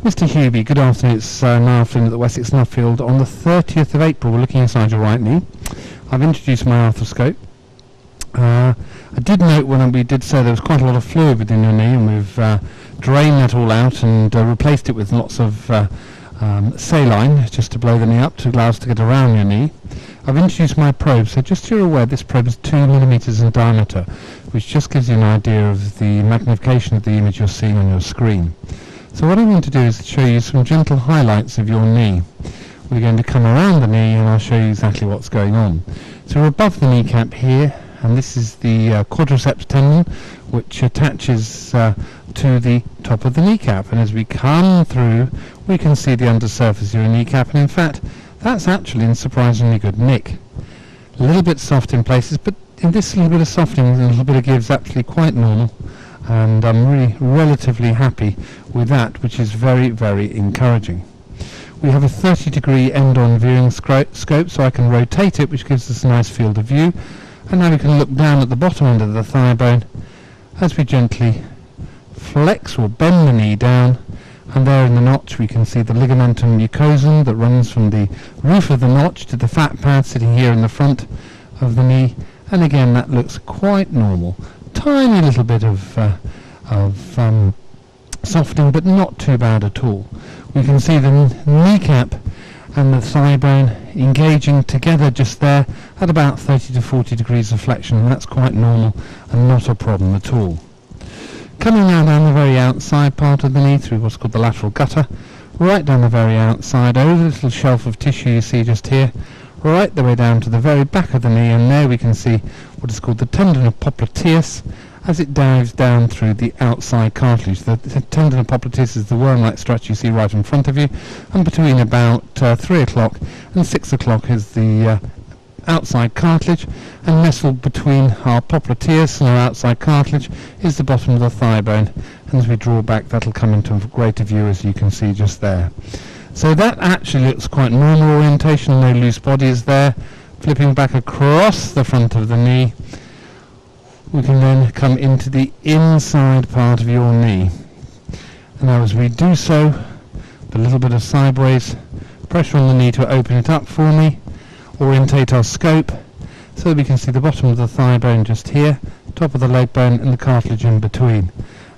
Mr. Hubie, good afternoon. It's now Flynn at the Wessex Nuffield on the 30th of April. We're looking inside your right knee. I've introduced my arthroscope. I did note when we did say there was quite a lot of fluid within your knee, and we've drained that all out and replaced it with lots of saline just to blow the knee up to allow us to get around your knee. I've introduced my probe, so just so you're aware, this probe is 2 millimeters in diameter, which just gives you an idea of the magnification of the image you're seeing on your screen. So what I'm going to do is show you some gentle highlights of your knee. We're going to come around the knee and I'll show you exactly what's going on. So we're above the kneecap here, and this is the quadriceps tendon, which attaches to the top of the kneecap. And as we come through, we can see the undersurface of your kneecap, and in fact, that's actually in surprisingly good nick. A little bit soft in places, but in this little bit of softening and a little bit of give is actually quite normal. And I'm really relatively happy with that, which is very, very encouraging. We have a 30-degree end-on viewing scope, so I can rotate it, which gives us a nice field of view. And now we can look down at the bottom end of the thigh bone as we gently flex or bend the knee down, and there in the notch we can see the ligamentum mucosum that runs from the roof of the notch to the fat pad sitting here in the front of the knee, and again that looks quite normal. Tiny little bit of softening, but not too bad at all. We can see the kneecap and the thigh bone engaging together just there at about 30 to 40 degrees of flexion, and that's quite normal and not a problem at all. Coming now down the very outside part of the knee through what's called the lateral gutter, right down the very outside over the little shelf of tissue you see just here, right the way down to the very back of the knee, and there we can see what is called the tendon of popliteus as it dives down through the outside cartilage. The tendon of popliteus is the worm-like structure you see right in front of you, and between about 3 o'clock and 6 o'clock is the outside cartilage, and nestled between our popliteus and our outside cartilage is the bottom of the thigh bone, and as we draw back that'll come into greater view, as you can see just there. So that actually looks quite normal orientation, no loose body is there. Flipping back across the front of the knee, we can then come into the inside part of your knee. And now as we do so, a little bit of sideways pressure on the knee to open it up for me, orientate our scope so that we can see the bottom of the thigh bone just here, top of the leg bone and the cartilage in between.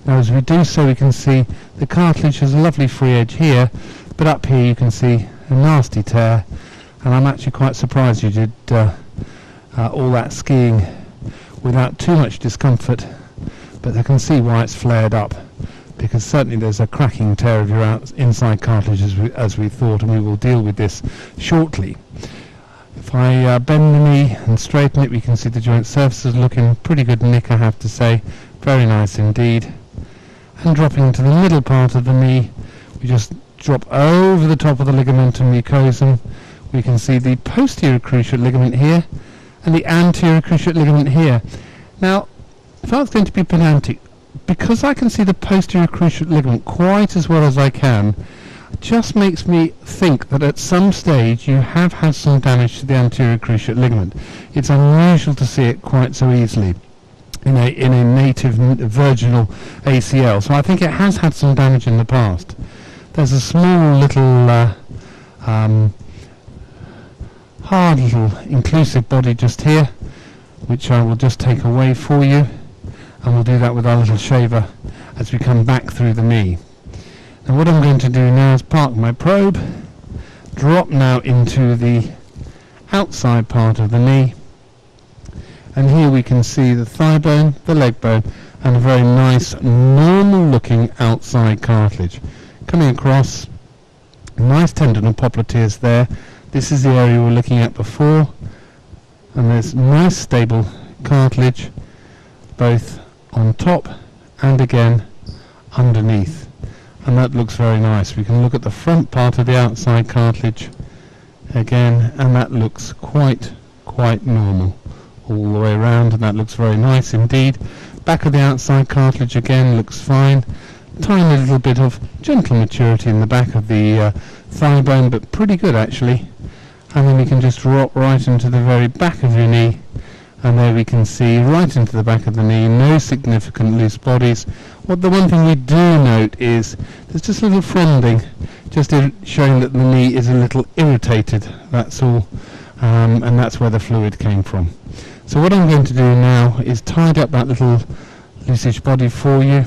Now as we do so, we can see the cartilage has a lovely free edge here, but up here you can see a nasty tear, and I'm actually quite surprised you did all that skiing without too much discomfort, but I can see why it's flared up, because certainly there's a cracking tear of your inside cartilage as we thought, and we will deal with this shortly. If I bend the knee and straighten it, we can see the joint surfaces looking pretty good nick, I have to say, very nice indeed. And dropping into the middle part of the knee, we just drop over the top of the ligamentum mucosum. We can see the posterior cruciate ligament here and the anterior cruciate ligament here. Now, if I was going to be pedantic, because I can see the posterior cruciate ligament quite as well as I can, it just makes me think that at some stage you have had some damage to the anterior cruciate ligament. It's unusual to see it quite so easily in a native virginal ACL, so I think it has had some damage in the past. There's a small little hard little inclusive body just here, which I will just take away for you, and we'll do that with our little shaver as we come back through the knee. Now what I'm going to do now is park my probe, drop now into the outside part of the knee, and here we can see the thigh bone, the leg bone, and a very nice normal looking outside cartilage. Coming across, nice tendon of popliteus there. This is the area we were looking at before, and there's nice stable cartilage both on top and again underneath, and that looks very nice. We can look at the front part of the outside cartilage again, and that looks quite normal all the way around, and that looks very nice indeed. Back of the outside cartilage again looks fine. Tiny little bit of gentle maturity in the back of the thigh bone, but pretty good actually. And then we can just drop right into the very back of your knee, and there we can see right into the back of the knee, no significant loose bodies. The one thing we do note is there's just a little fronding, just showing that the knee is a little irritated, that's all, and that's where the fluid came from. So what I'm going to do now is tidy up that little loosish body for you.